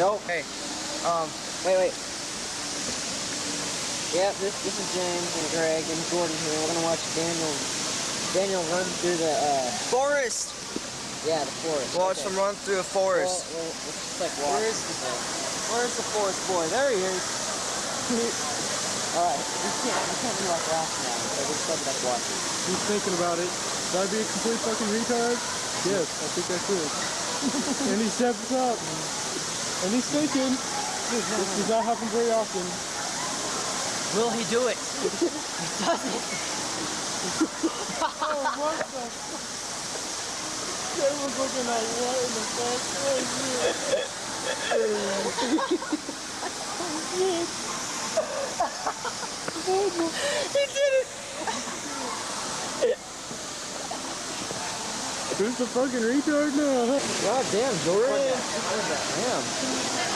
Nope. Hey, Wait. Yep, this is James and Greg and Jordan here. We're gonna watch Daniel run through the forest! yeah, the forest. Watch him run through a forest. Well, let's just like watch. Where's the forest boy? There he is. Alright, we can't be like last now, so we're just like watching. He's thinking about it. Should I be a complete fucking retard? Yes, I think I could. And he steps up. And he's thinking. This does not happen very often. Will he do it? He does it. Oh, what the fuck? They was looking like, what in the fuck? He did it! Who's the fucking retard now? God damn, Jordan. Damn.